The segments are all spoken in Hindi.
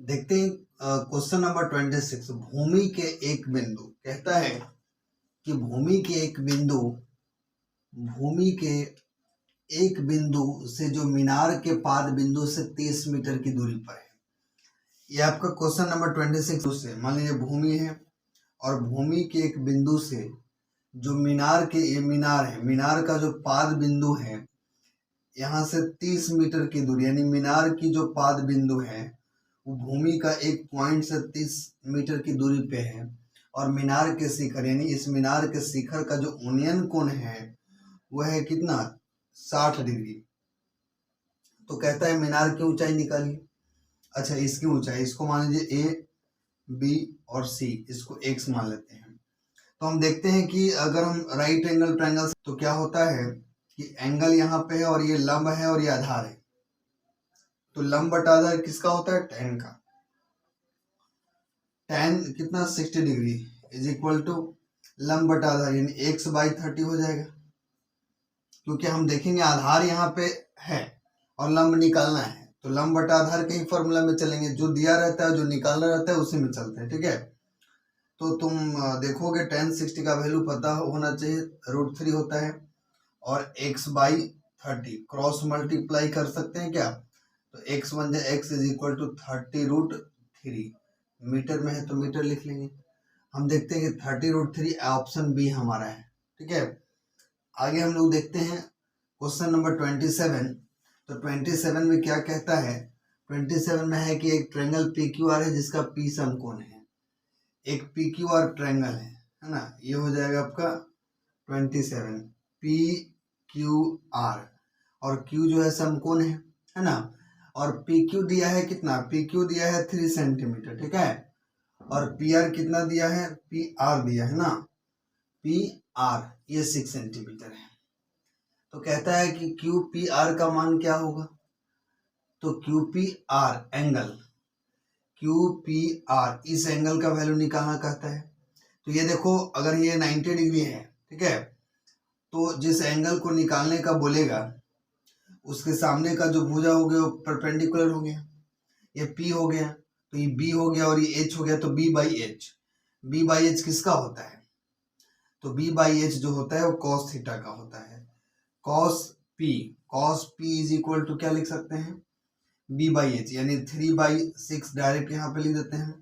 देखते हैं क्वेश्चन नंबर 26। भूमि के एक बिंदु कहता है कि भूमि के एक बिंदु से जो मीनार के पाद बिंदु से 30 मीटर की दूरी पर है। ये आपका क्वेश्चन नंबर 26 से मान लीजिए भूमि है और भूमि के एक बिंदु से जो मीनार है, मीनार का जो पाद बिंदु है यहाँ से 30 मीटर की दूरी, यानी मीनार की जो पाद बिंदु है वो भूमि का एक पॉइंट से 30 मीटर की दूरी पे है और मीनार के शिखर यानी इस मीनार के शिखर का जो उन्नयन कोण है वह है कितना 60 डिग्री। तो कहता है मीनार की ऊंचाई निकालिए। अच्छा, इसकी ऊंचाई इसको मान लीजिए ए बी और सी, इसको एक्स मान लेते हैं। तो हम देखते हैं कि अगर हम राइट एंगल ट्रायंगल तो क्या होता है कि एंगल यहाँ पे है और ये लंब है और ये आधार है। तो लंब बटा आधार किसका होता है? tan का। tan कितना 60 डिग्री इज इक्वल टू लंब बटा आधार यानी x/30 हो जाएगा। क्योंकि हम देखेंगे आधार यहाँ पे है और लंब निकालना है तो लंब बटा आधार के ही फॉर्मूला में चलेंगे, जो दिया रहता है जो निकालना रहता है उसी में चलते हैं। ठीक है, तो तुम देखोगे tan 60 का वैल्यू पता होना चाहिए, √3 होता है और x/30 क्रॉस मल्टीप्लाई कर सकते हैं क्या? तो x बन जाए x is equal to 30√3, metre में है तो मीटर लिख लेंगे। हम देखते हैं कि 30√3 ऑप्शन बी हमारा है। ठीक है, आगे हम लोग देखते हैं क्वेश्चन नंबर 27। तो 27 में क्या कहता है? 27 में है कि एक ट्रायंगल PQR है जिसका P समकोण है। एक PQR ट्रायंगल है ना, ये हो जाएगा आपका 27 PQR और Q जो है समकोण है ना, और PQ दिया है कितना? PQ दिया है 3 सेंटीमीटर। ठीक है, और PR कितना दिया है? PR दिया है ना, PR ये 6 सेंटीमीटर है। तो कहता है कि QPR का मान क्या होगा? तो QPR एंगल, QPR इस एंगल का वैल्यू निकालना कहता है। तो ये देखो अगर ये 90 डिग्री है, ठीक है, तो जिस एंगल को निकालने का बोलेगा उसके सामने का जो भुजा हो गया वो परपेंडिकुलर हो गया, ये P हो गया तो ये B हो गया और ये H हो गया, तो B/H किसका होता है? तो B/H जो होता है वो cos थीटा का होता है। cos P is equal to क्या लिख सकते हैं? B/H यानी 3/6 डायरेक्ट यहाँ पे लिख देते हैं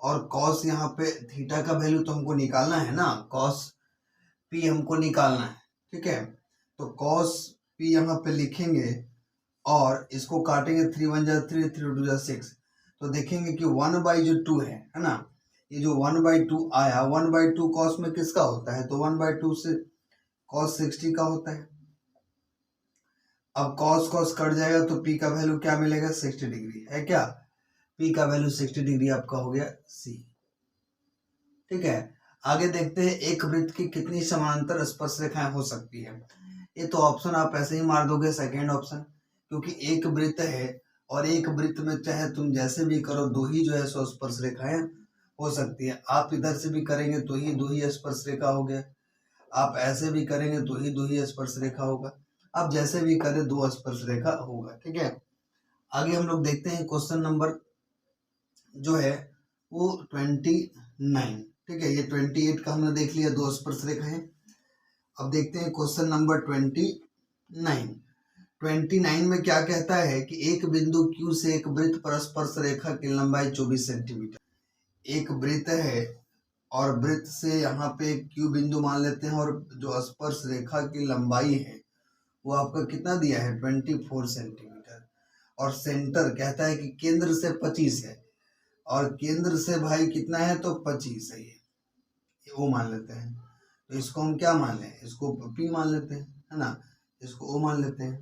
और cos यहाँ पे थीटा का वैल्यू तो हमको निकालना है ना, cos P हमको निकालना है। ठीक है, तो cos P यहाँ पे लिखेंगे और इसको काटेंगे, 3 1 जा 3 3 2 जा 6, तो देखेंगे कि 1/2 है ना, ये जो 1/2 आया 1/2 cos में किसका होता है? तो 1/2 से cos 60 का होता है। अब cos कट जाएगा तो P का वैल्यू क्या मिलेगा? 60 डिग्री है क्या? P का वैल्यू 60 डिग्री आपका हो गया C। ठीक है, आगे देखते हैं एक वृत्त की कितनी समांतर स्पर्श रेखाएं हो सकती है। ये तो ऑप्शन आप ऐसे ही मार दोगे सेकेंड ऑप्शन, क्योंकि एक वृत्त है और एक वृत्त में चाहे तुम जैसे भी करो दो ही जो है सो स्पर्श रेखाएं हो सकती है। आप इधर से भी करेंगे तो ही दो ही स्पर्श रेखा हो गया, आप ऐसे भी करेंगे तो ही दो ही स्पर्श रेखा होगा, आप जैसे भी करें दो स्पर्श रेखा होगा। ठीक है, आगे हम लोग देखते हैं क्वेश्चन नंबर जो है वो 29। ठीक है, ये 28 का हमने देख लिया, दो स्पर्श रेखा है। अब देखते हैं क्वेश्चन नंबर 29 में क्या कहता है कि एक बिंदु Q से एक वृत्त पर स्पर्श रेखा की लंबाई 24 सेंटीमीटर। एक वृत्त है और वृत्त से यहाँ पे Q बिंदु मान लेते हैं और जो स्पर्श रेखा की लंबाई है वो आपका कितना दिया है? 24 सेंटीमीटर। और सेंटर कहता है कि केंद्र से 25 है और केंद्र से भाई कितना है? तो 25 है, ये वो मान लेते हैं। तो इसको हम क्या मान लें? इसको P मान लेते हैं, है ना, इसको O मान लेते हैं।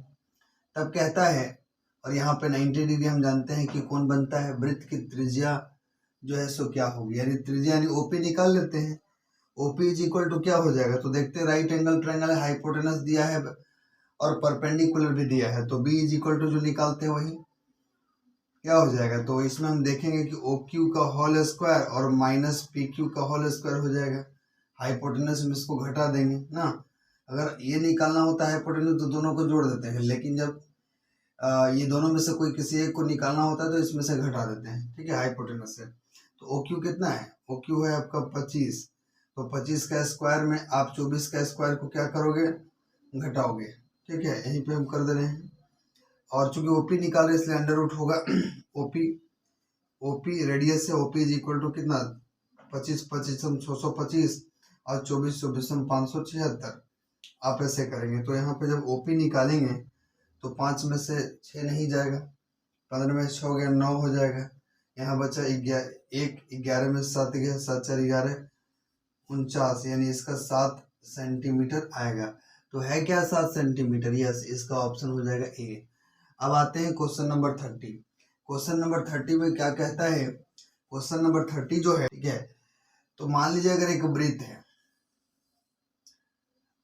तब कहता है, और यहाँ पे 90 डिग्री हम जानते हैं कि कौन बनता है? वृत्त की त्रिज्या जो है सो क्या होगी, यानी त्रिज्या यानी OP निकाल लेते हैं। OP इज इक्वल टू क्या हो जाएगा? तो देखते हैं राइट एंगल ट्रायंगल है, हाइपोटेनस दिया है और परपेंडिकुलर भी दिया है, तो B इज इक्वल टू जो निकालते हैं वही क्या हो जाएगा? तो इसमें हम देखेंगे कि OQ का होल स्क्वायर और माइनस PQ का होल स्क्वायर हो जाएगा। हाइपोटेनस में इसको घटा देंगे ना, अगर ये निकालना होता है हाइपोटेनस तो दोनों को जोड़ देते हैं, लेकिन जब ये दोनों में से कोई किसी एक को निकालना होता है तो इसमें से घटा देते हैं, ठीक है, हाइपोटेनस से। तो ओ क्यू कितना है, ओ क्यू है आपका 25, तो 25 का स्क्वायर में आप 24 का स्क्वायर को क्या करोगे, घटाओगे, ठीक है, यहीं पे हम कर दे रहे हैं। और चूंकि ओपी निकाल रहे इसलिए अंडर रूट होगा ओपी, ओपी रेडियस है, ओपी इज इक्वल टू कितना 25 25 625 और 24 24 576। आप ऐसे करेंगे तो यहाँ पे जब ओपी निकालेंगे तो 5 में से 6 नहीं जाएगा, 15 में 6 हो गया 9 हो जाएगा, यहाँ बचा 11 में 7 गया 7 4 11 49, यानी इसका 7 सेंटीमीटर आएगा। तो है क्या 7 सेंटीमीटर, यस, इसका ऑप्शन हो जाएगा ए। अब आते हैं क्वेश्चन नंबर 30। क्वेश्चन नंबर 30 में क्या कहता है, क्वेश्चन नंबर 30 जो है, ठीक है, तो मान लीजिए अगर एक वृत्त है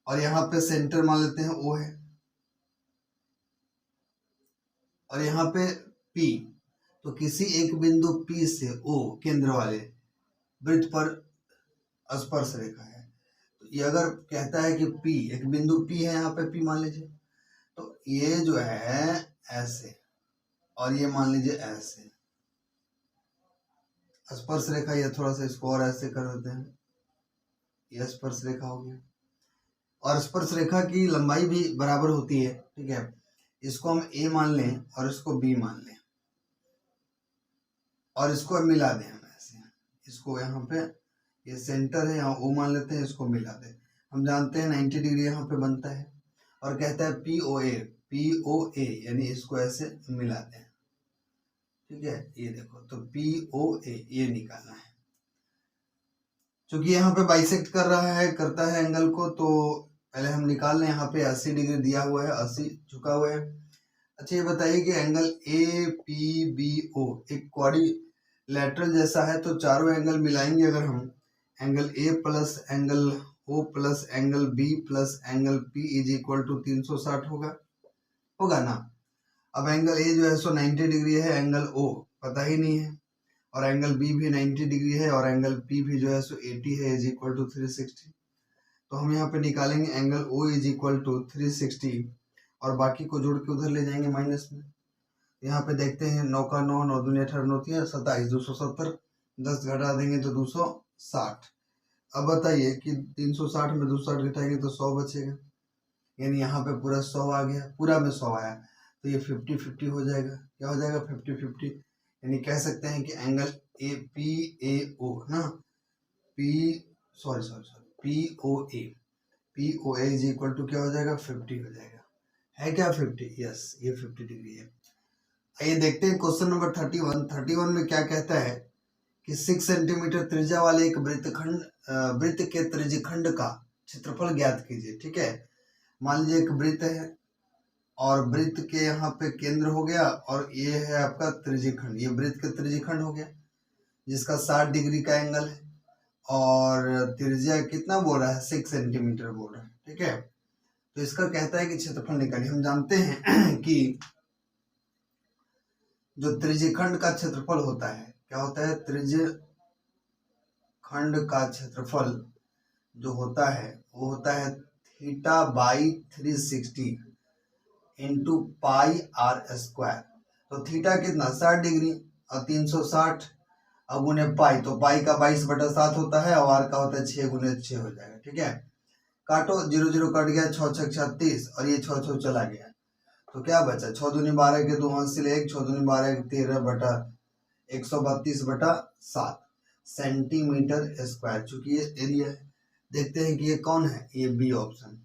और यहाँ पे सेंटर मान लेते हैं ओ है और यहाँ पे P, तो किसी एक बिंदु P से O केंद्र वाले वृत्त पर स्पर्श रेखा है। तो ये अगर कहता है कि P, एक बिंदु P है यहाँ पे P मान लीजिए, तो ये जो है ऐसे और ये मान लीजिए ऐसे स्पर्श रेखा, ये थोड़ा सा इसको और ऐसे कर देते हैं, ये स्पर्श रेखा हो गया। और स्पर्श रेखा की लंबाई भी बराबर होती है, ठीक है, इसको हम A मान लें और इसको B मान लें और इसको मिला दें हम ऐसे, इसको यहाँ पे ये सेंटर है, यहाँ O मान लेते हैं, इसको मिला दें। हम जानते हैं 90 डिग्री यहाँ पे बनता है और कहता है POA यानी इसको ऐसे मिला दें, ठीक है, ये देखो, तो POA ये निकालना है। क्योंकि यहाँ पे बाइसेक्ट कर रहा है, करता है एंगल को, तो पहले हम निकाल लें। यहाँ पे 80 डिग्री दिया हुआ है, 80 झुका हुआ है। अच्छा ये बताइए कि एंगल APBO एक क्वाड्रिलेटरल जैसा है, तो चारों एंगल मिलाएंगे अगर हम, angle A plus angle O plus angle B plus angle P is equal to 360 होगा ना। अब एंगल A जो है 90 डिग्री है, एंगल O पता ही नहीं है, और एंगल B भी 90 डिग्री है और एंगल P भी जो है 80 है, इज इक्वल टू 360। तो हम यहाँ पे निकालेंगे angle O is equal to 360 और बाकी को जोड़ के उधर ले जाएंगे माइनस में। यहाँ पे देखते हैं 9 का 9, 9 दूनी 18, 9 3 27, 270, 10 घटा देंगे तो 260। अब बताइए कि 360 में 260 घटाएंगे तो 100 बचेगा, यानी यहाँ पे पूरा 100 आ गया, पूरा में 100 आया, तो ये 50-50 हो जाएगा। क्या हो जाएगा 50-50, यानी कह सकते हैं कि एंगल APAO ना, POA इज इक्वल टू क्या हो जाएगा 50 हो जाएगा। है क्या 50, यस, ये 50 डिग्री है। आइए देखते हैं क्वेश्चन नंबर 31 में क्या कहता है कि 6 सेंटीमीटर त्रिज्या वाले एक वृत्त के त्रिज्यखंड का क्षेत्रफल ज्ञात कीजिए, ठीक है। मान लीजिए एक वृत्त है और वृत्त के यहाँ पे केंद्र हो गया और ये है आपका त्रिज्यखंड, ये वृत्त का त्रिज्यखंड हो गया जिसका 60 डिग्री का एंगल है और त्रिज्या कितना बोल रहा है 6 सेंटीमीटर बोल रहा है, ठीक है। तो इसका कहता है कि क्षेत्रफल निकालिए। हम जानते हैं कि जो त्रिज्यखंड का क्षेत्रफल होता है, क्या होता है, त्रिज्यखंड का क्षेत्रफल जो होता है वो होता है θ/360 इंटू पाई आर स्क्वायर। तो थीटा कितना 60 डिग्री और 360 अब गुने पाई, तो पाई का 22/7 होता है और आर का होता है 6 गुने 6 हो जाएगा, ठीक है। काटो, 0 0 कट गया, 6 6 36 और ये 6 6 चला गया, तो क्या बचा 6 दूनी 12 के 2 हासिल 1, 6 दूनी 12 के 13/132/7 सेंटीमीटर स्क्वायर। चूंकि ये एरिया है, देखते हैं कि ये कौन है, ये बी ऑप्शन,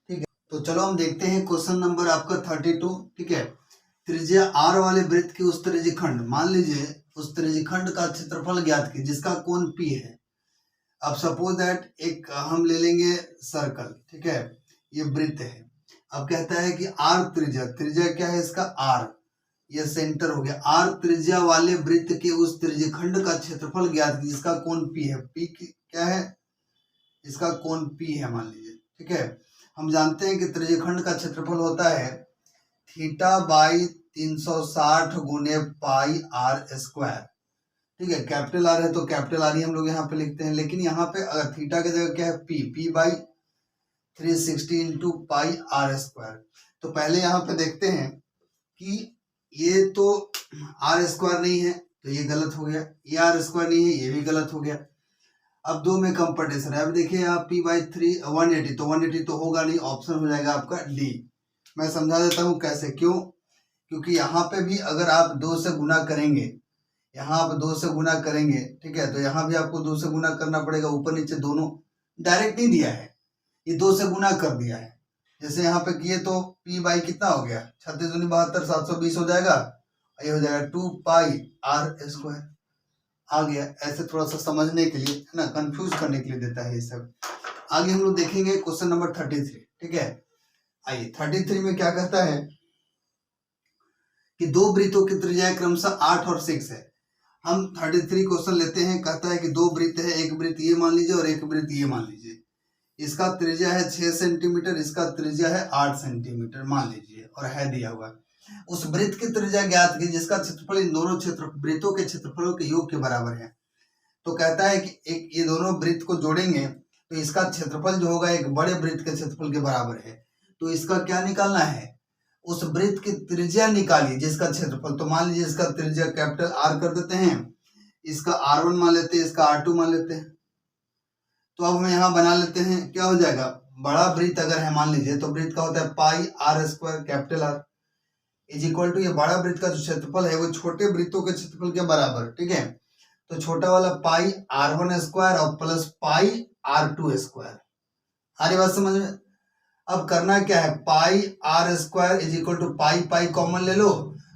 ठीक है। तो चलो हम देखते हैं क्वेश्चन नंबर आपका 32, ठीक है। त्रिज्या आर वाले वृत्त की उस त्रिज्यखंड, मान लीजिए उस त्रिज्यखंड का क्षेत्रफल ज्ञात कीजिए जिसका कोण P है। अब सपोज दैट एक हम ले लेंगे सर्कल, ठीक है, ये वृत्त है। अब कहता है कि आर त्रिज्या क्या है इसका R, ये सेंटर हो गया। आर त्रिज्या वाले वृत्त के उस त्रिज्यखंड का क्षेत्रफल ज्ञात कीजिए जिसका कोण P है। P क्या है, इसका कोण P है मान लीजिए, ठीक है। हम जानते हैं कि त्रिज्यखंड का क्षेत्रफल होता है θ/360 गुने पाई आर स्क्वायर, ठीक है। कैपिटल आर है तो कैपिटल आर ही हम लोग यहाँ पे लिखते हैं, लेकिन यहाँ पे अगर थीटा की जगह क्या है P/360 into pi r square. तो पहले यहाँ पे देखते हैं कि ये तो आर स्क्वायर नहीं है तो ये गलत हो गया, ये आर स्क्वायर नहीं है ये भी गलत हो गया। अब दो में कंपटीशन है। अब देखिए आप पी बाई 3 180, तो 180 तो होगा नहीं, ऑप्शन हो जाएगा आपका डी। मैं समझा देता हूँ कैसे, क्यों, क्योंकि यहाँ पे भी अगर आप 2 से गुना करेंगे, यहाँ आप 2 से गुना करेंगे, ठीक है, तो यहाँ भी आपको 2 से गुना करना पड़ेगा। ऊपर नीचे दोनों डायरेक्ट नहीं दिया है, ये 2 से गुना कर दिया है। जैसे यहाँ पे किए तो p बाई कितना हो गया 36 दूनी 72 720 हो जाएगा, ये हो जाएगा 2 पाई आर स्क्वायर आ गया। ऐसे थोड़ा सा समझने के लिए, है ना, कंफ्यूज करने के लिए देता है ये सब। आगे हम लोग देखेंगे क्वेश्चन नंबर 33, ठीक है। आइए 33 में क्या कहता है कि दो वृत्तों की त्रिज्या क्रमशः 8 और 6 है। हम 33 क्वेश्चन लेते हैं, कहता है कि दो वृत्त है, एक वृत्त ये मान लीजिए और एक वृत्त ये मान लीजिए। इसका त्रिज्या है 6 सेंटीमीटर, इसका त्रिज्या है 8 सेंटीमीटर मान लीजिए, और है दिया हुआ। उस वृत्त की त्रिज्या ज्ञात की जिसका क्षेत्रफल इन दोनों वृत्तों के क्षेत्रफलों के योग के बराबर है। तो कहता है कि एक ये दोनों वृत्त को जोड़ेंगे तो इसका क्षेत्रफल जो होगा एक बड़े वृत्त के क्षेत्रफल के बराबर है। तो इसका क्या निकालना है, उस वृत्त की त्रिज्या निकालिए जिसका क्षेत्रफल। तो मान लीजिए इसका त्रिज्या कैपिटल आर कर देते हैं, इसका R1 मान लेते हैं, इसका R2 मान लेते हैं। तो अब हम यहाँ बना लेते हैं, क्या हो जाएगा, बड़ा वृत्त अगर है मान लीजिए तो वृत्त का होता है pi r square capital r is equal to, ये बड़ा वृत्त का जो क्षेत्रफल है वो छोटे वृत्तों के क्षेत्रफल के बराबर, ठीक है। तो छोटा वाला पाई R1 स्क्वायर और प्लस पाई R2 स्क्वायर। आ रही बात समझ में। अब करना क्या है, pi r square is equal to pi pi common ले लो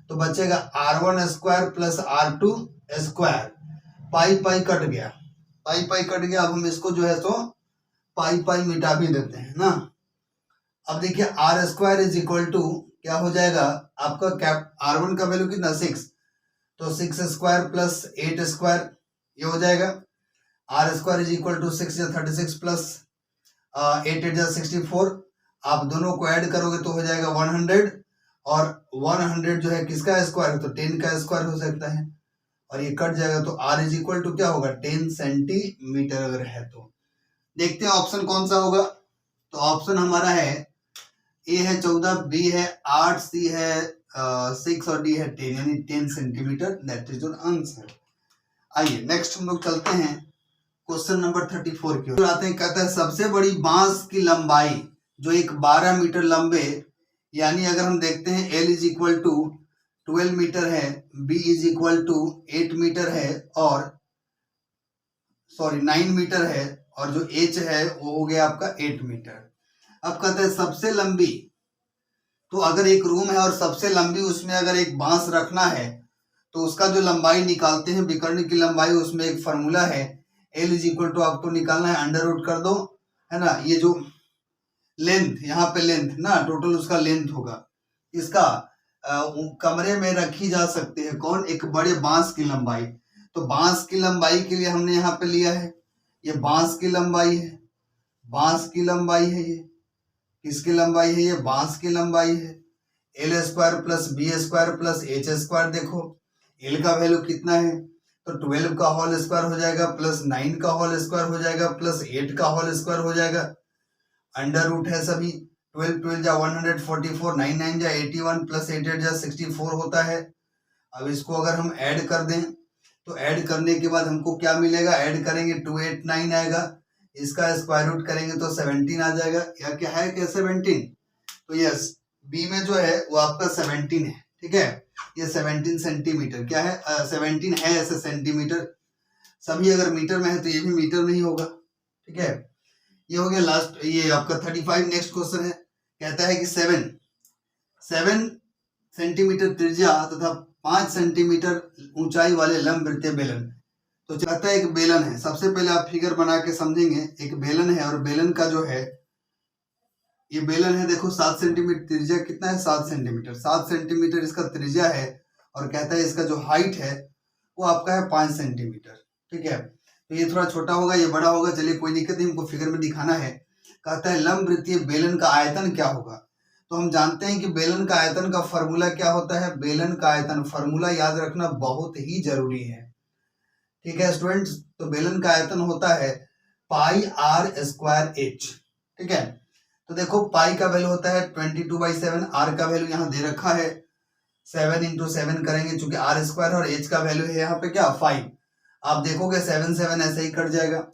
तो बचेगा R1 square plus R2 square. Pi pi cut गया, पाई पाई कट गया। अब हम इसको जो है तो पाई पाई मिटा भी देते हैं ना। अब देखिए R square is equal to क्या हो जाएगा आपका, कैप R1 का वैल्यू कितना 6, तो 6 स्क्वायर प्लस 8 स्क्वायर ये हो जाएगा। R square is equal to 6 या 36 प्लस 8 या 64। आप दोनों को ऐड करोगे तो हो जाएगा 100, और 100 जो है किसका स्क्वायर है, तो 10 का स्क्वायर हो सकता है, और ये कट जाएगा तो r इज इक्वल टू क्या होगा 10 सेंटीमीटर अगर है तो। देखते हैं ऑप्शन कौन सा होगा। तो ऑप्शन हमारा है ए है 14, बी है 8, सी है 6 और डी है 10, यानी 10 centimetre, that is your answer. आइए नेक्स्ट हम लोग चलते हैं क्वेश्चन नंबर 34 की ओर आते हैं। कहता है सबसे बड़ी बांस की लंबाई जो एक 12 मीटर लंबे, यानी अगर हम देखते हैं L is equal to 12 metre है, B is equal to 8 metre है, और 9 मीटर है, और जो H है वो हो गया आपका 8 मीटर। अब कहते हैं सबसे लंबी, तो अगर एक रूम है और सबसे लंबी उसमें अगर एक बांस रखना है तो उसका जो लंबाई निकालते हैं विकर्ण की लंबाई, उसमें एक फॉर्मूला है L इज इक्वल टू आपको निकालना है अंडर रूट कर दो, है ना। ये जो लेंथ यहाँ पे लेंथ ना, टोटल उसका लेंथ होगा इसका कमरे में रखी जा सकती है कौन, एक बड़े बांस की लंबाई। तो बांस की लंबाई के लिए हमने यहाँ पे लिया है, ये बांस की लंबाई है, बांस की लंबाई है, ये किसकी लंबाई है, ये बांस की लंबाई है। L square plus B square plus H square. देखो एल का वैल्यू कितना है, तो 12 का होल स्क्वायर हो जाएगा प्लस 9 का होल स्क्वायर हो जाएगा प्लस 8 का होल स्क्वायर हो जाएगा। अंडर रूट है सभी, 12 12 जा 144, 9 9 जा 81 प्लस 8 8 जा 64 होता है। अब इसको अगर हम ऐड कर दें तो ऐड करने के बाद हमको क्या मिलेगा, ऐड करेंगे 289 आएगा, इसका स्क्वायर रूट करेंगे तो 17 आ जाएगा। या क्या है क्या 17, तो यस बी में जो है वो आपका 17 है, ठीक है। ये 17 सेंटीमीटर क्या है, 17 है ऐसे सेंटीमीटर। सभी अगर मीटर में है तो ये भी मीटर नहीं होगा, ठीक है। ये हो गया लास्ट, ये आपका 35। नेक्स्ट क्वेश्चन है, कहता है कि 7 सेंटीमीटर त्रिज्या तथा 5 सेंटीमीटर ऊंचाई वाले लंब वृत्तीय बेलन। तो चाहता है एक बेलन है, सबसे पहले आप फिगर बना के समझेंगे। एक बेलन है और बेलन का जो है ये बेलन है, देखो 7 सेंटीमीटर त्रिज्या कितना है 7 सेंटीमीटर, 7 सेंटीमीटर इसका त्रिज्या है, और कहता है इसका जो हाइट है वो आपका है 5 सेंटीमीटर, ठीक है। तो ये थोड़ा छोटा होगा ये बड़ा होगा, चलिए कोई दिक्कत नहीं, हमको फिगर में दिखाना है। कहता है लंब वृत्तीय बेलन का आयतन क्या होगा। तो हम जानते हैं कि बेलन का आयतन का फॉर्मूला क्या होता है, बेलन का आयतन फॉर्मूला याद रखना बहुत ही जरूरी है, ठीक है स्टूडेंट्स। तो बेलन का आयतन होता है पाई आर स्क्वायर एच, ठीक है। तो देखो पाई का वैल्यू होता है 22/7, आर का वैल्यू यहाँ दे रखा है 7 इंटू 7 करेंगे, चूंकि आर स्क्वायर और एच का वैल्यू है यहाँ पे क्या 5। आप देखोगे 7 7 ऐसे ही कट जाएगा,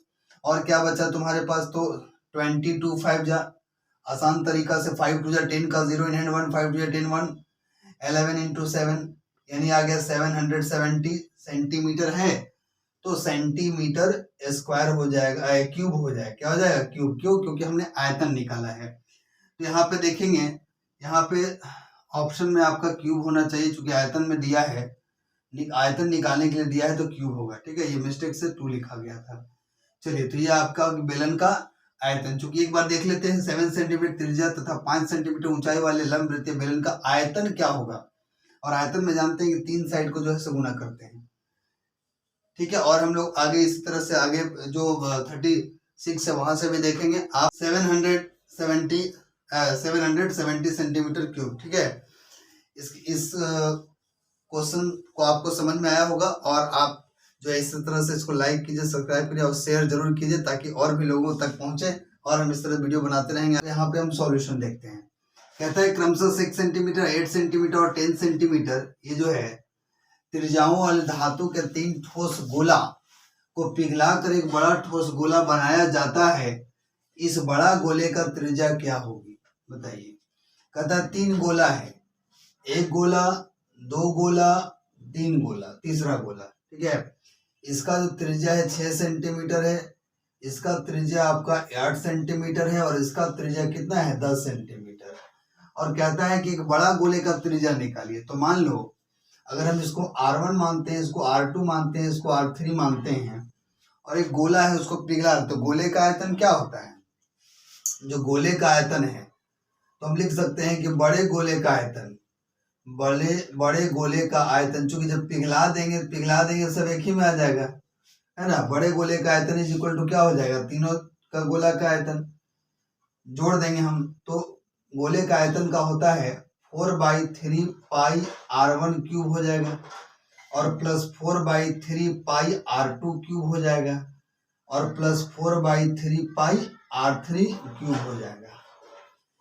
और क्या बचा तुम्हारे पास, तो 22 5 जा, आसान तरीका से 5 टू जा 10 का 0 इन हैंड 1, 5 टू जा 10 1, 11 इंटू 7 यानी आ गया 770 सेंटीमीटर है, तो सेंटीमीटर स्क्वायर हो जाएगा, क्यूब हो जाएगा, क्या हो जाएगा क्यूब। क्यों? क्योंकि हमने आयतन निकाला है। तो यहाँ पे देखेंगे, यहाँ पे ऑप्शन में आपका क्यूब होना चाहिए, चूंकि आयतन में दिया है, आयतन निकालने के लिए दिया है तो क्यूब होगा, ठीक है। ये मिस्टेक से 2 लिखा गया था। चलिए, तो ये आपका बेलन का आयतन, चूंकि एक बार देख लेते हैं 7 सेंटीमीटर त्रिज्या तथा 5 सेंटीमीटर ऊंचाई वाले लंब वृत्तीय बेलन का आयतन क्या होगा। और आयतन में जानते हैं कि 3 साइड को जो है से गुना करते हैं, ठीक है। और हम लोग आगे इस तरह से आगे जो 36 है वहां से भी देखेंगे आप 770 सेंटीमीटर क्यूब, ठीक है। इस क्वेश्चन को आपको समझ में आया होगा, और आप जो है इस तरह से इसको लाइक कीजिए, सब्सक्राइब कीजिए और शेयर जरूर कीजिए, ताकि और भी लोगों तक पहुंचे, और हम इस तरह वीडियो बनाते रहेंगे। यहाँ पे हम सॉल्यूशन देखते हैं। कहता है क्रमशः 6 सेंटीमीटर, 8 सेंटीमीटर और 10 सेंटीमीटर ये जो है त्रिज्याओं वाले धातु के 3 ठोस गोला को पिघलाकर एक बड़ा ठोस गोला बनाया जाता है। इस बड़ा गोले का त्रिज्या क्या होगी, बताइए। कहता है 3 गोला है, एक गोला, 2 गोला, 3 गोला, तीसरा गोला, ठीक है। इसका जो त्रिज्या है 6 सेंटीमीटर है, इसका त्रिज्या आपका 8 सेंटीमीटर है, और इसका त्रिज्या कितना है 10 सेंटीमीटर। और कहता है कि एक बड़ा गोले का त्रिज्या निकालिए। तो मान लो अगर हम इसको R1 मानते हैं, इसको R2 मानते हैं, इसको R3 मानते हैं, और एक गोला है उसको पिघला, तो गोले का आयतन क्या होता है, जो गोले का आयतन है, तो हम लिख सकते हैं कि बड़े गोले का आयतन, बड़े गोले का आयतन, चूंकि जब पिघला देंगे सब एक ही में आ जाएगा, है ना। बड़े गोले का आयतन इज इक्वल टू क्या हो जाएगा, तीनों का गोला का आयतन जोड़ देंगे हम, तो गोले का आयतन का होता है 4/3 पाई R1 क्यूब हो जाएगा, और प्लस 4/3 पाई R2 क्यूब हो जाएगा, और प्लस 4/3 पाई R3 क्यूब हो जाएगा।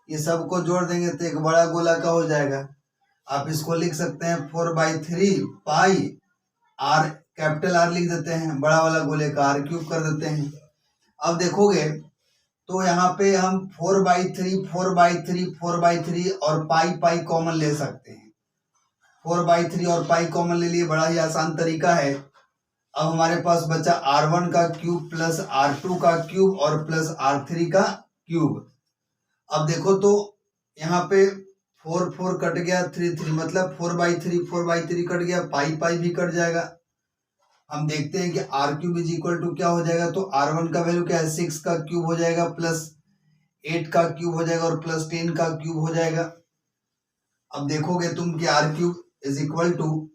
ये सबको जोड़ देंगे तो एक बड़ा गोला का हो जाएगा। आप इसको लिख सकते हैं 4/3 पाई R, कैपिटल R लिख देते हैं, बड़ा वाला गोले का R क्यूब कर देते हैं। अब देखोगे तो यहाँ पे हम 4/3 और पाई कॉमन ले सकते हैं। 4/3 और पाई कॉमन ले लिए, बड़ा ही आसान तरीका है। अब हमारे पास बचा R1 का क्यूब प्लस R2 का क्यूब और प्लस R3 का क्यूब। अब देखो तो यहाँ पे 4 कट गया, 3 मतलब 4/3 कट गया, पाई भी कट जाएगा। हम देखते हैं कि R cube is equal to क्या हो जाएगा, तो R1 का वैल्यू क्या है 6 का क्यूब हो जाएगा, प्लस 8 का क्यूब हो जाएगा, और प्लस 10 का क्यूब हो जाएगा। अब देखोगे तुम कि R cube is equal to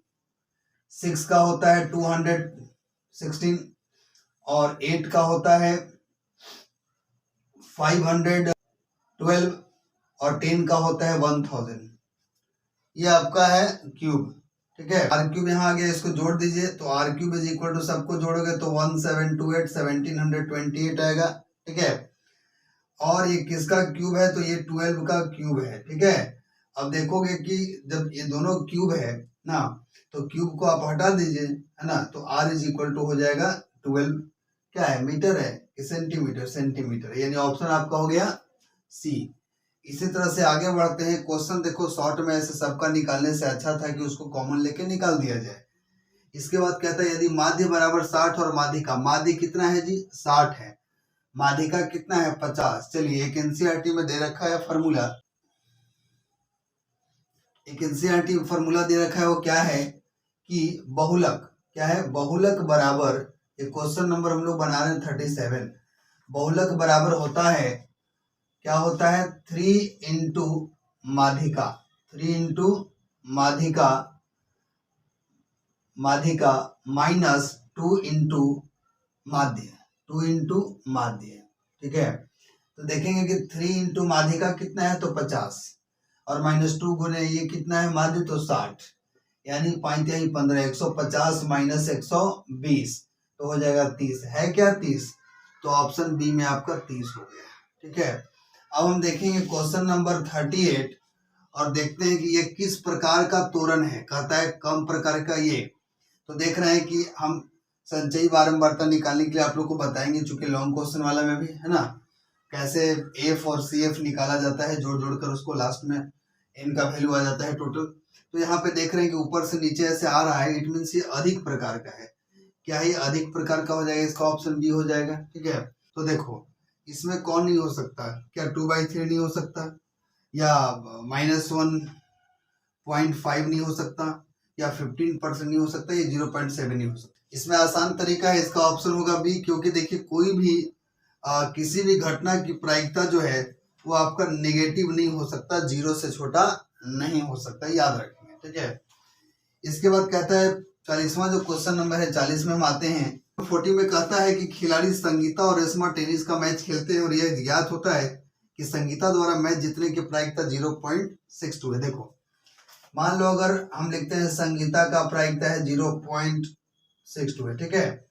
6 का होता है 216, और 8 का होता है 512, और 10 का होता है 1000। ये आपका है क्यूब, ठीक है। R क्यूब यहाँ आ गया, इसको जोड़ दीजिए, तो R cube is equal to सबको जोड़ोगे तो 1728 1728 आएगा, ठीक है। और ये किसका क्यूब है, तो ये 12 का क्यूब है, ठीक है। अब देखोगे कि जब ये दोनों क्यूब है ना, तो क्यूब को आप हटा दीजिए, है ना, तो R इज इक्वल टू हो जाएगा 12, क्या है मीटर है कि सेंटीमीटर, सेंटीमीटर, यानी ऑप्शन आपका हो गया सी। इसी तरह से आगे बढ़ते हैं। क्वेश्चन देखो शॉर्ट में ऐसे सबका निकालने से अच्छा था कि उसको कॉमन लेके निकाल दिया जाए। इसके बाद कहता है यदि माध्य बराबर 60 और माध्यिका, माध्य कितना है जी 60 है, माध्यिका कितना है 50। चलिए एक एनसीईआरटी में दे रखा है फॉर्मूला, एक एनसीईआरटी फॉर्मूला दे रखा है, वो क्या है कि बहुलक, क्या है बहुलक बराबर, ये क्वेश्चन नंबर हम लोग बना रहे हैं 37, बहुलक बराबर होता है, क्या होता है 3 इंटू माध्यिका, 3 इंटू माध्यिका माइनस 2 इंटू माध्य, 2 इंटू माध्य, ठीक है। तो देखेंगे कि 3 इंटू माध्यिका कितना है तो 50, और माइनस 2 गुने ये कितना है माध्य तो 60, यानी 5 या 15, 150 माइनस 120 तो हो जाएगा 30, है क्या 30, तो ऑप्शन बी में आपका 30 हो गया, ठीक है। अब हम देखेंगे क्वेश्चन नंबर 38, और देखते हैं कि ये किस प्रकार का तोरण है। कहता है कम प्रकार का ये। तो देख रहे हैं कि हम संचयी बारंबारता निकालने के लिए आप लोग को बताएंगे, चूंकि लॉन्ग क्वेश्चन वाला में भी है ना, कैसे एफ और सी एफ निकाला जाता है, जोड़ जोड़ कर उसको लास्ट में इनका वैल्यू आ जाता है टोटल। तो यहाँ पे देख रहे हैं कि ऊपर से नीचे ऐसे आ रहा है, इट मीन ये अधिक प्रकार का है। क्या ये अधिक प्रकार का हो जाएगा? इसका ऑप्शन बी हो जाएगा। ठीक है, तो देखो इसमें कौन नहीं हो सकता? क्या 2/3 नहीं हो सकता, या -1.5 नहीं हो सकता, या 15% नहीं हो सकता, या 0.7 नहीं हो सकता? इसमें आसान तरीका है, इसका ऑप्शन होगा बी। क्योंकि देखिए कोई भी किसी भी घटना की प्रायिकता जो है वो आपका नेगेटिव नहीं हो सकता, 0 से छोटा नहीं हो सकता, याद रखेंगे। ठीक है, इसके बाद कहता है 40वां जो क्वेश्चन नंबर है 40 में हम आते हैं। 40 में कहता है कि खिलाड़ी संगीता और रेशमा टेनिस का मैच खेलते हैं और यह ज्ञात होता है कि संगीता द्वारा मैच जीतने की प्रायिकता 0.62 है। देखो मान लो अगर हम लिखते हैं संगीता का प्रायिकता है 0.62 है, ठीक है,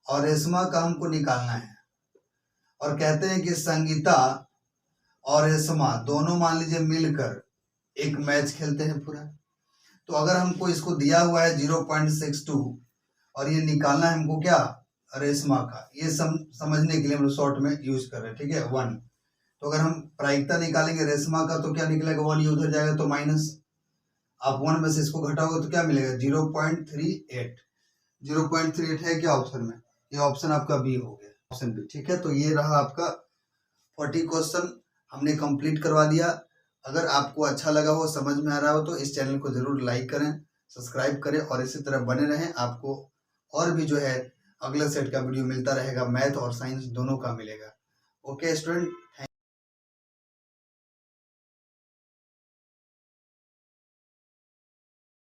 और रेशमा का हमको निकालना है, और कहते हैं कि संगीता और रेशमा दोनों मान लीजिए मिलकर एक मैच खेलते हैं पूरा। तो अगर हमको इसको दिया हुआ है 0.62 और ये निकालना है हमको क्या, रेशमा का, ये समझने के लिए हम शॉर्ट में यूज कर रहे हैं। ठीक है, 1। तो अगर हम प्रायिकता निकालेंगे रेशमा का तो क्या निकलेगा, 1 ये उधर जाएगा तो माइनस, आप 1 में से इसको घटाओगे तो क्या मिलेगा, 0.38। 0.38 है क्या ऑप्शन में? ये ऑप्शन आपका बी हो गया, ऑप्शन बी। ठीक है, तो ये रहा आपका 40 क्वेश्चन हमने कंप्लीट करवा दिया। अगर आपको अच्छा लगा हो, समझ में आ रहा हो, तो इस चैनल को जरूर लाइक करें, सब्सक्राइब करें और इसी तरह बने रहें। आपको और भी जो है अगले सेट का वीडियो मिलता रहेगा, मैथ और साइंस दोनों का मिलेगा। Okay student.